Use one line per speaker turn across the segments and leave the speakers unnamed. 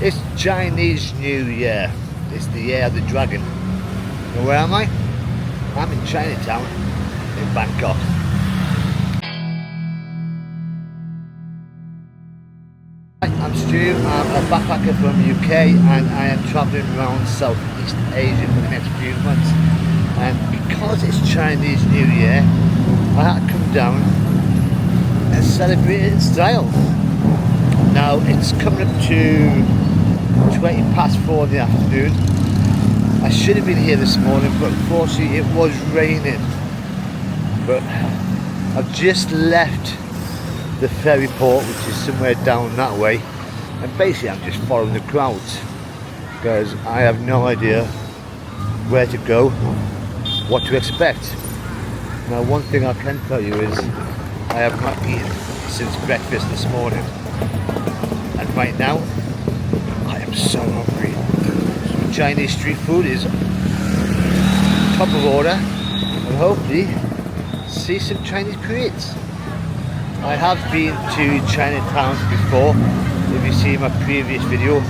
It's Chinese New Year. It's the year of the dragon. And where am I? I'm in Chinatown in Bangkok. I'm Stu, I'm a backpacker from the UK and I am travelling around Southeast Asia for the next few months. And because it's Chinese New Year, I had to come down and celebrate it in style. Now it's coming up to 20 past 4 in the afternoon. I should have been here this morning, but unfortunately it was raining. But I've just left the ferry port, which is somewhere down that way, and basically I'm just following the crowds because I have no idea where to go, what to expect. Now one thing I can tell you is I have not eaten since breakfast this morning, and right now I am so hungry. So Chinese street food is top of order, and hopefully see some Chinese creates. I have been to Chinatown before, if you see my previous video,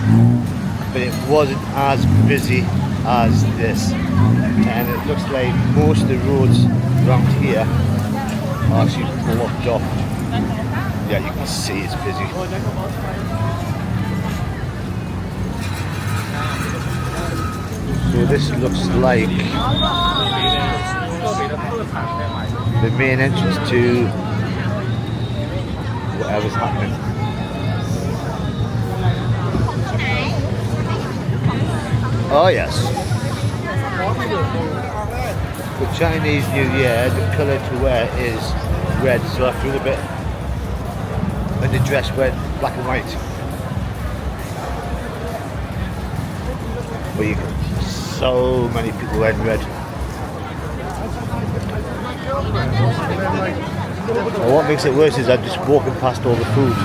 but it wasn't as busy as this, and it looks like most of the roads around here are actually blocked off. Yeah, you can see it's busy. So this looks like the main entrance to whatever's happening. Oh yes. For Chinese New Year, the colour to wear is red, so I feel a bit when the dress went black and white. But you can, so many people wearing red. And what makes it worse is I'm just walking past all the food.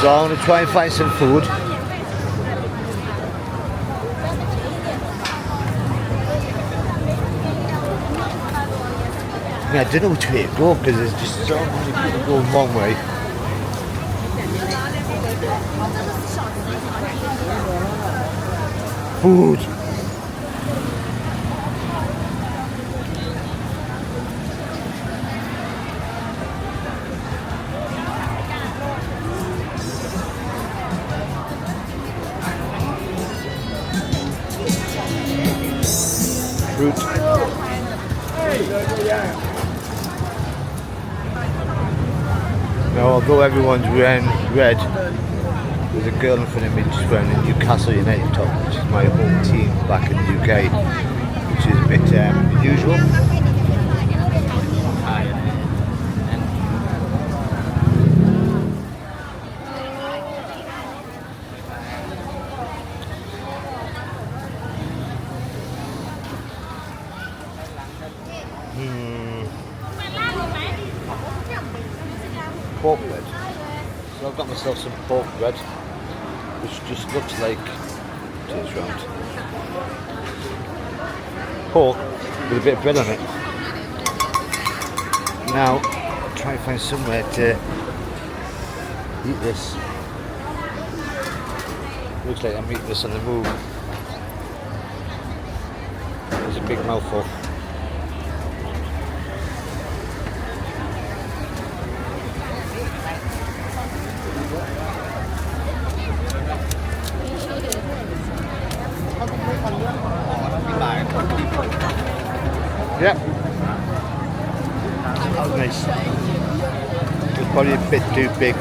So I'm going to try and find some food. I mean, I don't know which way to go because there's just so many people going one way. Food. Fruit. Now, although everyone's wearing red, there's a girl in front of me just wearing a Newcastle United top, which is my home team back in the UK, which is a bit unusual. Pork bread. So I've got myself some pork bread, which just looks like turns round pork with a bit of bread on it. Now try and find somewhere to eat this. Looks like I'm eating this on the move. There's a big mouthful. Yep. That was nice. It was probably a bit too big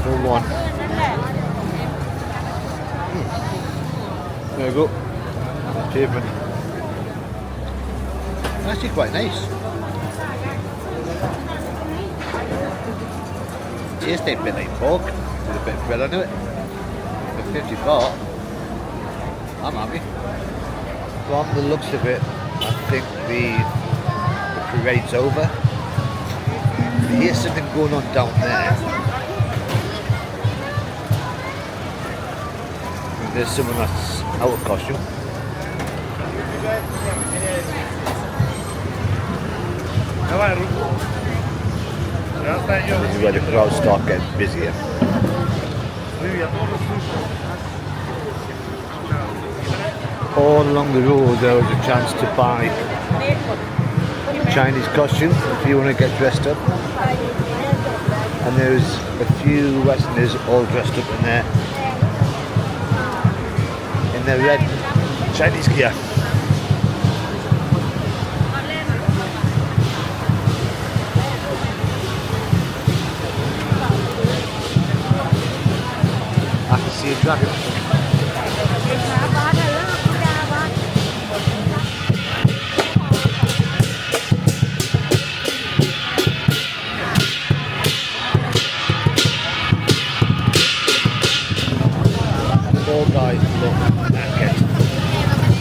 for one. There we go. Pavement. Actually quite nice. Tastes a bit like pork with a bit of bread on it. For 50 baht, I'm happy. From the looks of it, I think the parade's over. Here's something going on down there. And there's someone that's out of costume. This is where the crowds start getting busier. All along the road there was a chance to buy Chinese costumes if you want to get dressed up. And there's a few Westerners all dressed up in their red Chinese gear. I can see a dragon. Four guys look naked.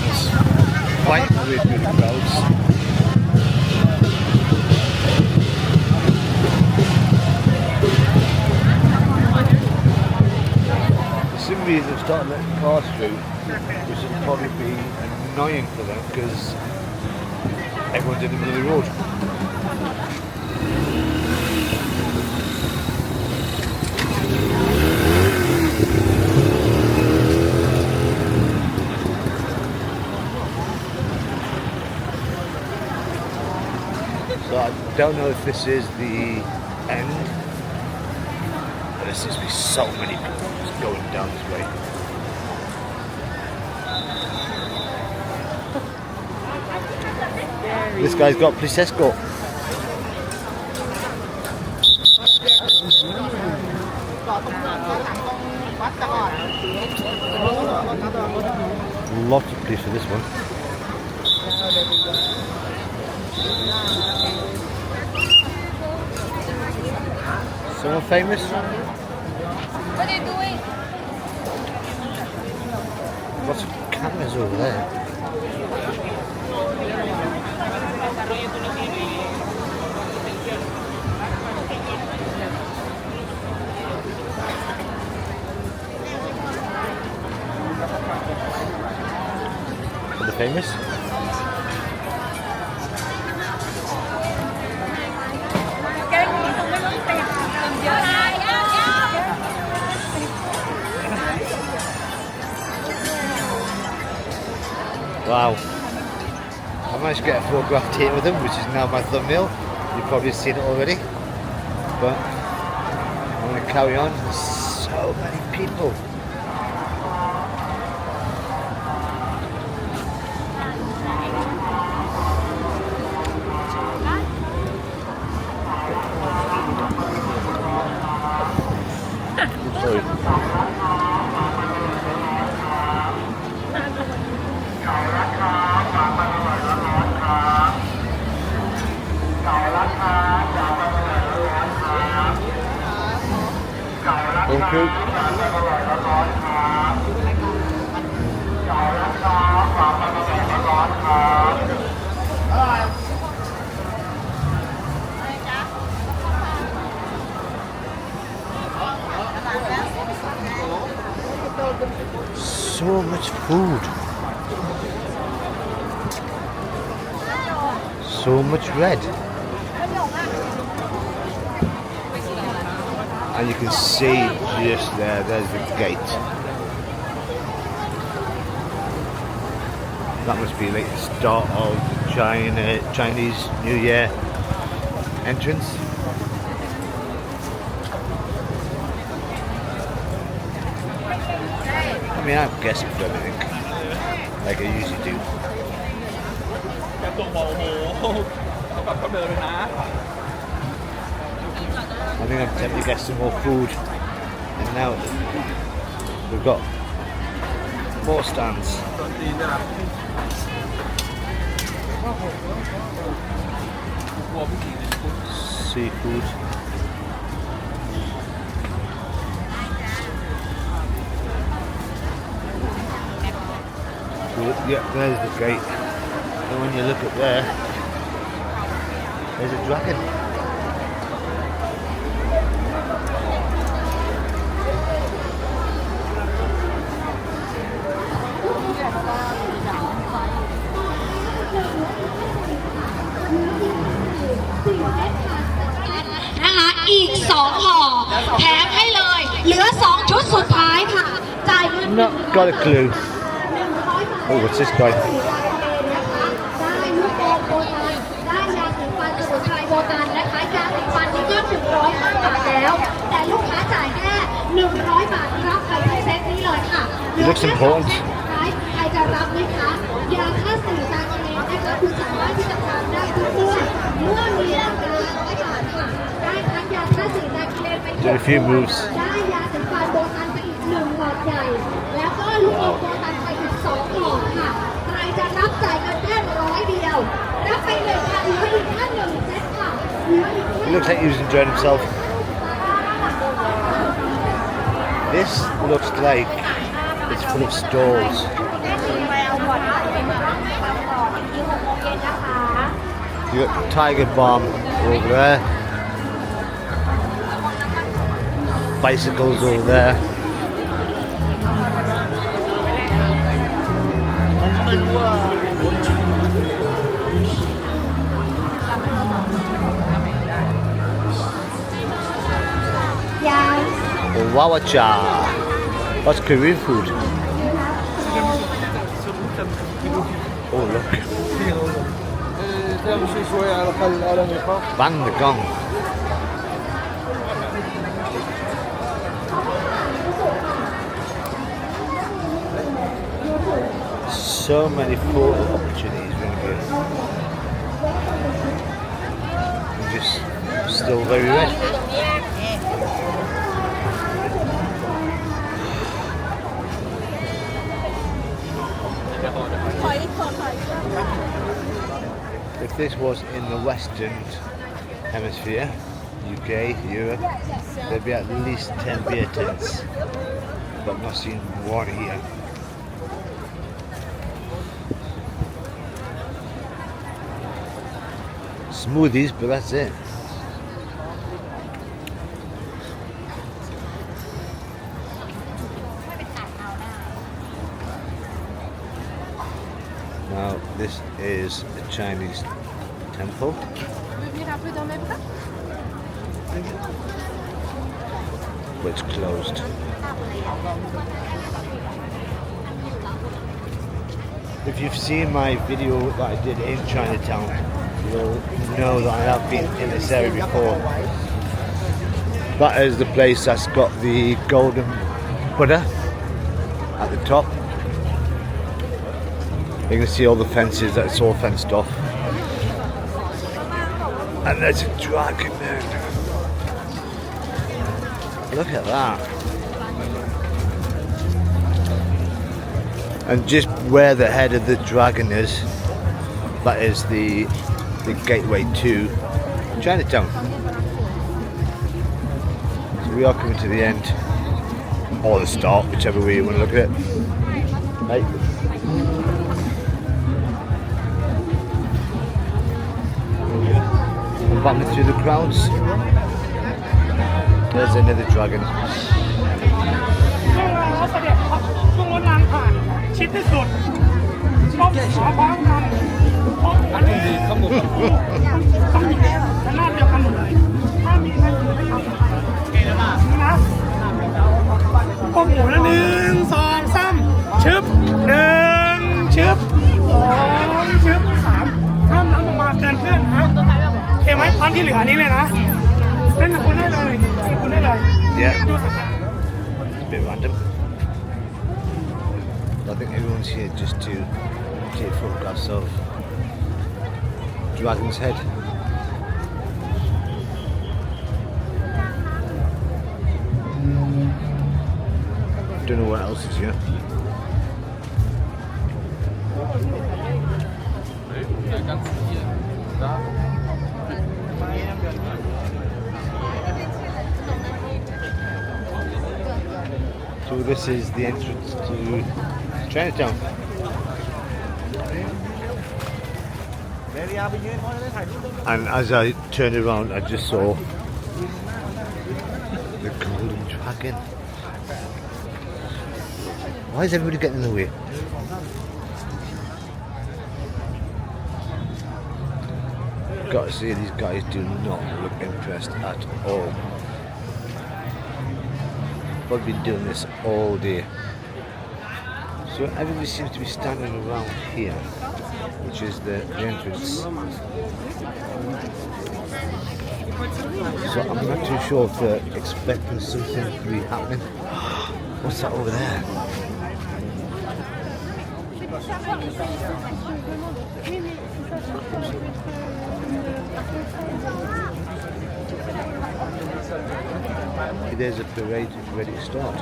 It's fighting with the crowds. For some reason they've started letting cars through, which will probably be annoying for them because everyone's in the middle of the road. So I don't know if this is the end, but there seems to be so many people just going down this way. This guy's got police escort. Lots of police for this one. Someone famous?
What are you doing?
Lots of cameras over there. Are they famous? Wow. I managed to get a photograph taken with them, which is now my thumbnail. You've probably seen it already. But I'm going to carry on. There's so many people. Sorry. Thank you. So much food. So much red. And you can see just there's the gate. That must be like the start of Chinese New Year entrance. I mean, I'm guessing for everything, like I usually do. I think I'm tempted to get some more food, and now we've got more stands. Seafood. Yeah, there's the gate. And when you look up there, there's a dragon.
อีก2ห่อแถมให้เลยเหลือ2ชุดสุดท้ายค่ะจ่ายเงิน
Not got a clue.
100
Oh, what's this guy?
ได้ลูกโป่งโบตันได้ยาสีฟันสมุนไพรโบตันนะคะยาสีฟันนี่ก็105 บาทแล้วแต่ลูกค้าจ่ายแค่100 บาทรับไปทั้งเซตนี้เลยค่ะ
It looks important.
ใครจะรับไหมคะยาฆ่าสื่อตาเคลนะคะคุณสามารถที่จะทานได้ทุกเมื่อมีราคา100 บาทค่ะได้ทั้งยาฆ่าสื่อตาเคลไป
Did a few moves.
ได้ยาสีฟันโบตันไปอีก1 หลอดใหญ่แล้วก็ลูกอมโบตันไปอีก2 หลอดค่ะใครจะรับจ่ายกันแค่100 เดียวรับไปเลยค่ะเหลืออีกแค่1 เซตค่ะเหลืออีก
He looks like he was enjoying himself. This looks like it's full of stalls. You got Tiger Bomb over there. Bicycles over there. Wawacha. That's Korean food. Oh look. Bang the gong. So many photo opportunities around here. I'm just still very red. If this was in the Western Hemisphere, UK, Europe, there'd be at least 10 beer tents, but I'm not seeing one here. Smoothies, but that's it. Now this is a Chinese temple. But it's closed. If you've seen my video that I did in Chinatown, you'll know that I have been in this area before. That is the place that's got the golden Buddha at the top. You can see all the fences, that it's all fenced off. And there's a dragon there. Look at that. And just where the head of the dragon is, that is the gateway to Chinatown. So we are coming to the end, or the start, whichever way you want to look at it. Right. Back through the crowds. There's another dragon.
ช่วงรถรางผ่านชิดที่สุดต้องขอพร้อมกันอันนี้ขมุกต้องมีขนาดเดียวกันหมดเลยถ้ามีนั่นคือไม่ทำนะโอ้โหแล้ว1 2 3ชึบ1ชึบ2ชึบ3ห้ามน้ำลงมาเกินเพื่อนนะเห็นไหมตอนที่เหลือนี้เลยนะเล่นกับคุณได้เลยคุณได้เลย
Yeah. It's a bit random. I think everyone's here just to take photographs of Dragon's Head. Don't know what else is here. So this is the entrance to Chinatown. And as I turned around, I just saw the golden dragon. Why is everybody getting in the way? I've got to say, these guys do not look impressed at all. I've been doing this all day. So everybody seems to be standing around here, which is the entrance. So I'm not too sure if they're expecting something to be happening. What's that over there? There's a parade ready to start.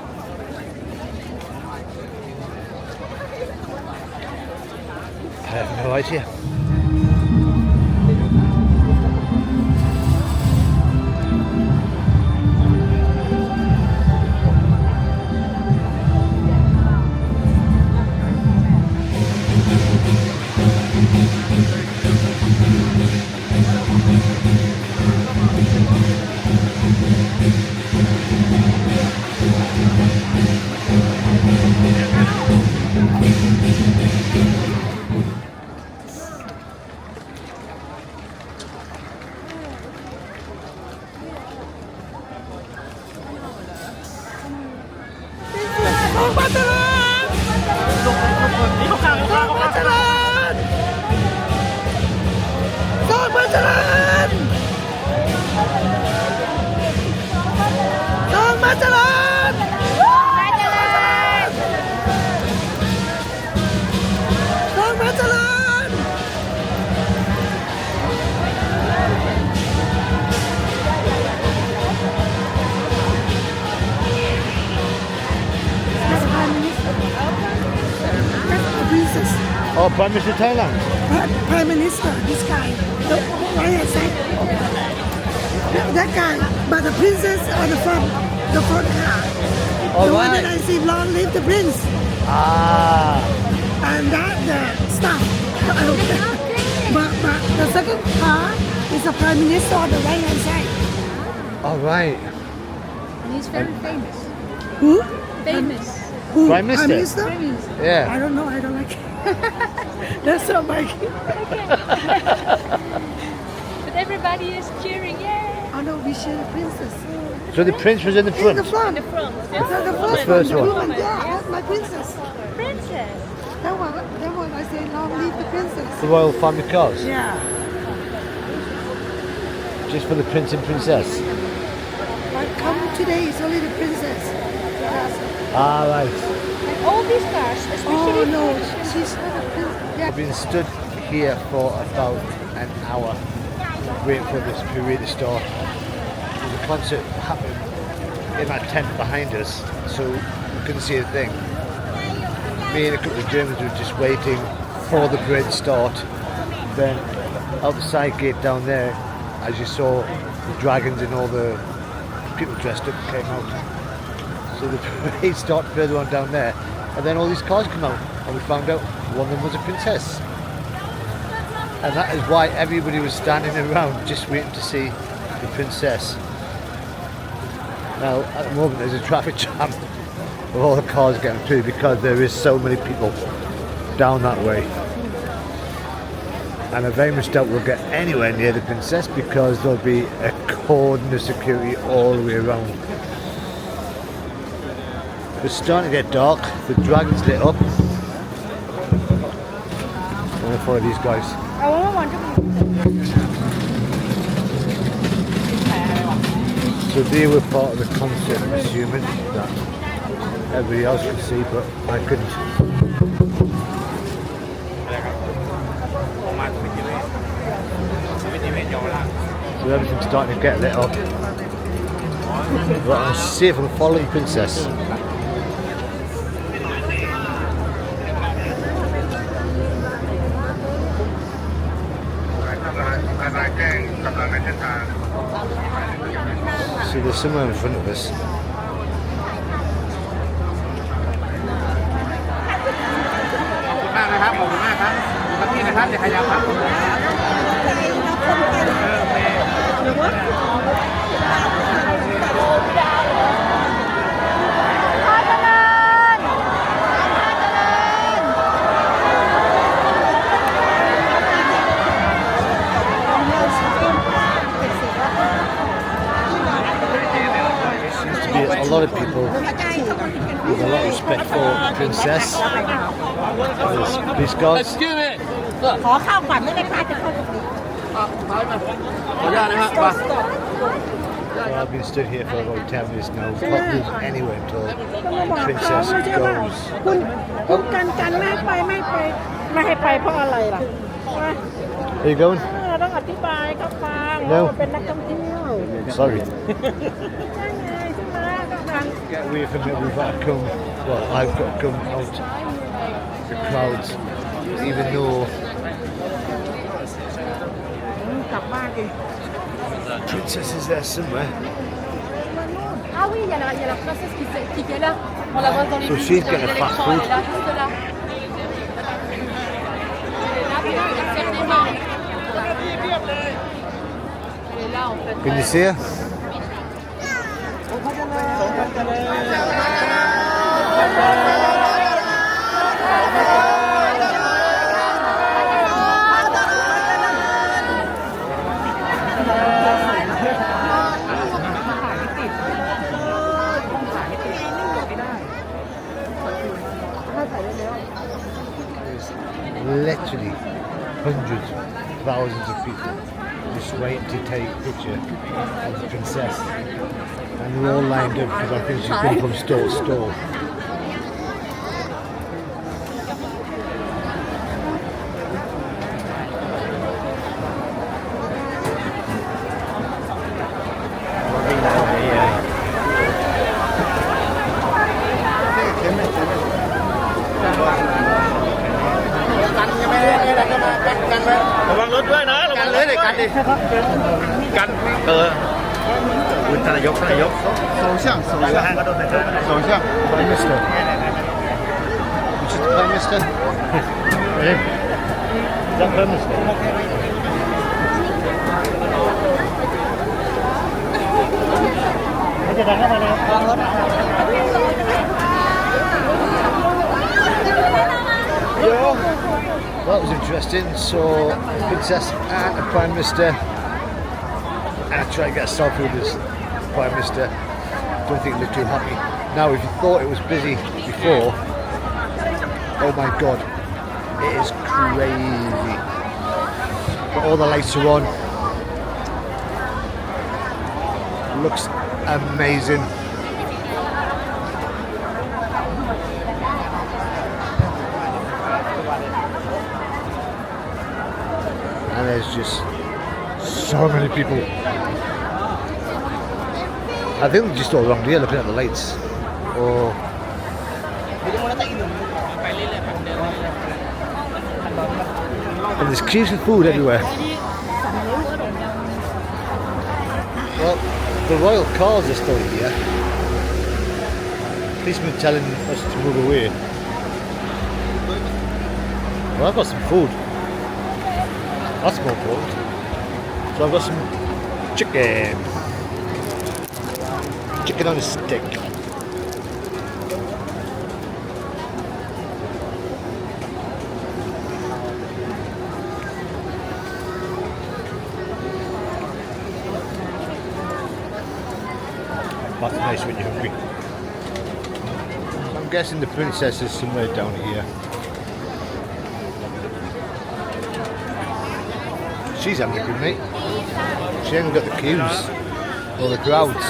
I have no idea. Oh, Prime Minister Thailand.
Prime Minister, this guy, the right side, that guy, but the princess on the front car.
All
the one
right.
that I see, long live the prince.
Ah.
And that the staff. but the second car is the Prime Minister on the right hand side.
All right.
And he's very famous.
Who?
Famous.
Who?
Prime Minister?
Prime Minister?
Yeah.
I don't know, I don't like it. That's not my
But everybody is cheering, yay!
Oh no, we share the princess.
So the prince was in the
In
front.
the front.
The front.
The first
first
one, the
one.
woman, yeah, that's my princess.
Princess.
That one I say, long live the princess.
The royal family cars.
Yeah.
Just for the prince and princess.
But come today, it's only the princess.
Ah, right.
And all these cars, especially
Oh no,
French.
she's not a princess. Yeah.
I've been stood here for about an hour waiting for this parade to start. There's a concert happening in that tent behind us, so we couldn't see a thing. Me and a couple of Germans were just waiting for the parade to start. Then out the side gate down there, as you saw, the dragons and all the people dressed up came out. So the parade started further on down there, and then all these cars come out, and we found out one of them was a princess. And that is why everybody was standing around just waiting to see the princess. Now, at the moment there's a traffic jam with all the cars getting through because there is so many people down that way. And I very much doubt we'll get anywhere near the princess because there'll be a cordon of security all the way around. It's starting to get dark, the dragon's lit up. I'm going to follow these guys. So they were part of the concert, I'm assuming, that everybody else could see, but I couldn't. So everything's starting to get lit up. Right, I'll see if I can follow the princess. See, there's somewhere in front of us. be a lot of people with a lot of respect for the princess. Please God.
ขอข้าวก่อนได้ไหมคะจะเข้า
Well, I've been stood here for about 10 minutes now, not moving anywhere until the princess
ไม่ใช่ว่า
goes.
คุณกันไม่ให้ไปไม่ให้ไปเพราะอะไรล่ะ
Are you going?
เราต้องอธิบายเขาฟัง
No.
ว่าเป็นนักท่องเที่ยว
Sorry.
ใช่ไงใช่ไหมก็ฟัง
Get away from it. We've got to come. Well, I've got to come out the crowds, even though
กลับบ้านเอง
princess is there somewhere.
Ah oui, il y a la princesse qui est là. On la voit dans les
So
vidéos,
she's
dans
getting
les
a fast
élections, elle
food.
est là, juste là. Elle est là, elle ferme les mains. Elle est là en fait.
Can you see her? Literally hundreds, thousands of people just waiting to take a picture of the princess, and they're all lined up because I think she's going from store to store. Prime Minister. Which is the Prime Minister? Is that Prime Minister? Well, that was interesting. So, the Princess and the Prime Minister, and I tried to get a selfie with this Prime Minister. Don't think he looked too happy. Now, if you thought it was busy before, oh my God, it is crazy. But all the lights are on. Looks amazing. And there's just so many people. I think they're just all around here looking at the lights. Or and there's queues of food everywhere. Well, the royal cars are still here. Policemen telling us to move away. Well, I've got some food. That's more important. So I've got some chicken. Chicken on a stick. That's nice when you're hungry. So I'm guessing the princess is somewhere down here. She's having a good night. She hasn't got the queues or the crowds.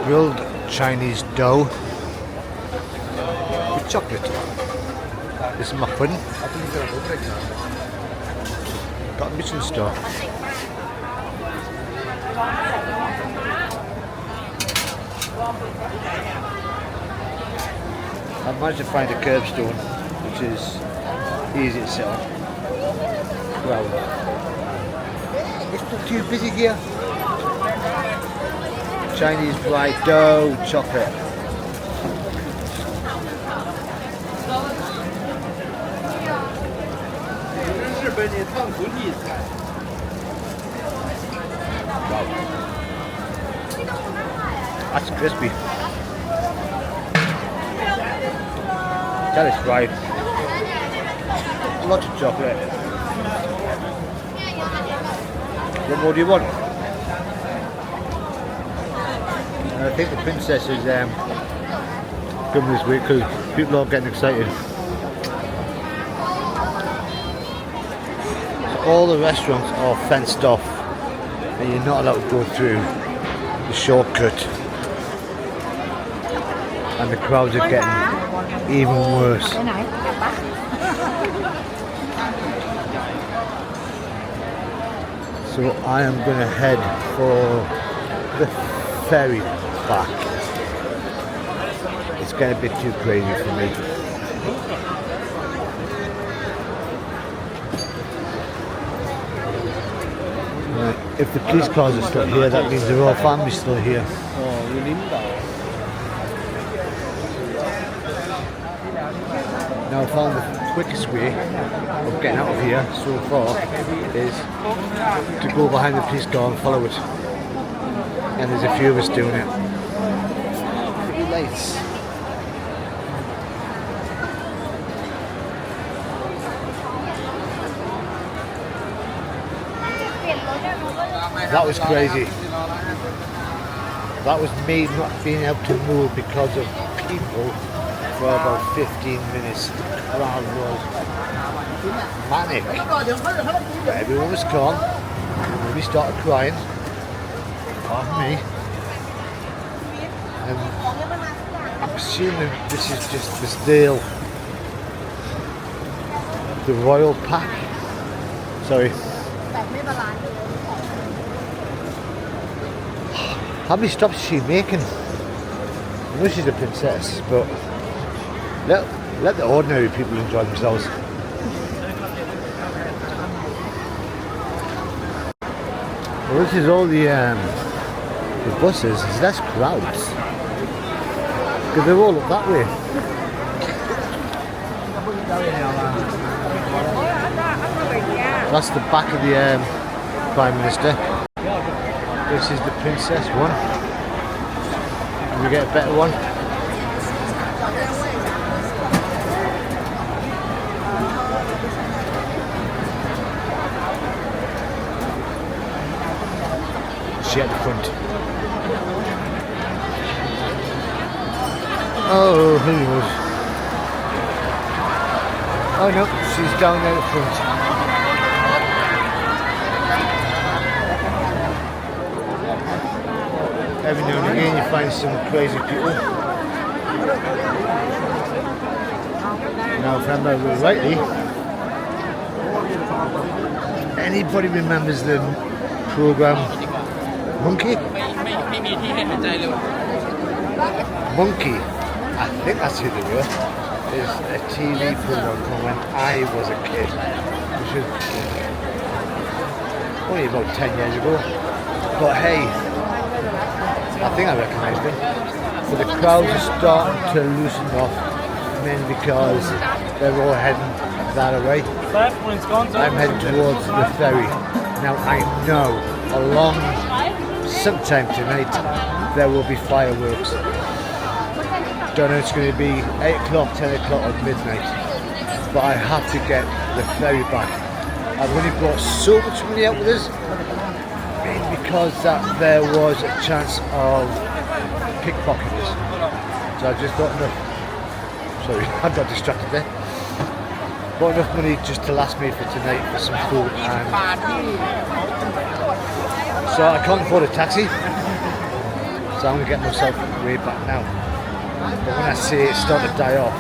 Grilled Chinese dough with chocolate. This muffin. Got a Michelin star. I managed to find a curbstone, which is easy to sit on. Well, it's not too busy here. Chinese fried dough, chocolate. Wow. That's crispy. That is fried. Lots of chocolate. What more do you want? And I think the princess is coming this week because people are getting excited. So all the restaurants are fenced off and you're not allowed to go through the shortcut. And the crowds are getting even worse. So I am going to head for the ferry back. It's getting a bit too crazy for me. If the police cars are still here, that means the royal family's still here. Now I found the quickest way of getting out of here so far is to go behind the police car and follow it. And there's a few of us doing it. Few lights. That was crazy. That was me not being able to move because of people for about 15 minutes. The crowd was manic. But everyone was calm. And we started crying. Pardon me. And I'm assuming this is just the still. The royal pack. Sorry. How many stops is she making? I know she's a princess, but let the ordinary people enjoy themselves. Well, this is all the buses. There's less crowds because they're all up that way. That's the back of the Prime Minister. This is the princess one. Can we get a better one? She at the front. Oh, who knows? Oh no, she's down there at the front. Every now and again you find some crazy people. Now if I remember rightly, anybody remembers the program Monkey? Monkey, I think that's who they were, is a TV program from when I was a kid, which was only about 10 years ago. But hey, I think I recognise them. But the crowds are starting to loosen off, mainly because they're all heading that way. I'm heading towards the ferry. Now I know along sometime tonight there will be fireworks. Don't know if it's going to be 8 o'clock, 10 o'clock or midnight. But I have to get the ferry back. I've only brought so much money out with us. Because there was a chance of pickpocketers. So I just got enough, sorry, I got distracted there. Got enough money just to last me for tonight for some food, and so I can't afford a taxi. So I'm going to get myself way back now. But when I see it start to die off,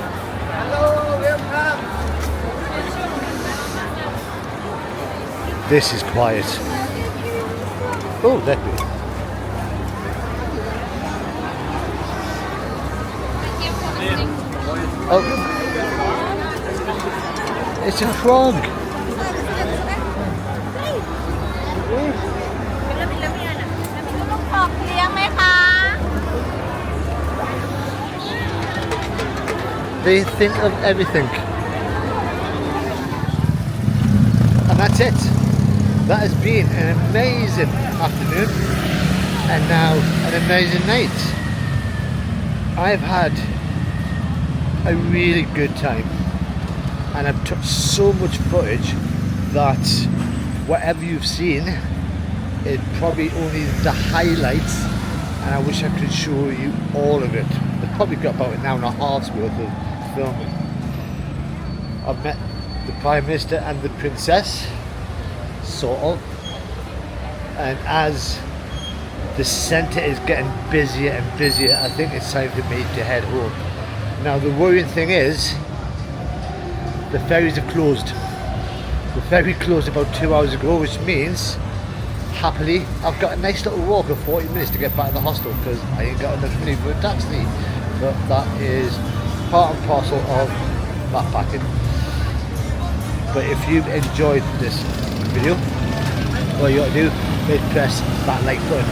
this is quiet. Oh, that bit. Oh, it's a frog. They think of everything. And that's it. That has been an amazing afternoon and now an amazing night. I've had a really good time and I've took so much footage that whatever you've seen is probably only the highlights and I wish I could show you all of it. I've probably got about an hour and a half's worth of filming. I've met the Prime Minister and the Princess, sort of, and as the centre is getting busier and busier, I think it's time for me to head home. Now the worrying thing is, the ferries are closed. The ferry closed about 2 hours ago, which means, happily, I've got a nice little walk of 40 minutes to get back to the hostel because I ain't got enough money for a taxi. But that is part and parcel of backpacking. But if you've enjoyed this video, all you got to do is press that like button.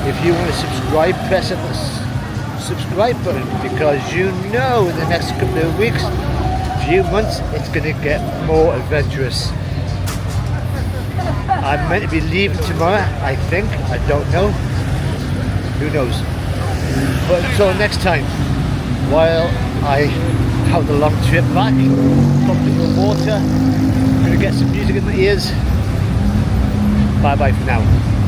If you want to subscribe, press the subscribe button, because you know in the next couple of weeks, few months, it's going to get more adventurous. I'm meant to be leaving tomorrow, I think. I don't know. Who knows? But until next time, while I have the long trip back, pumping the water, I'm going to get some music in my ears. Bye bye for now.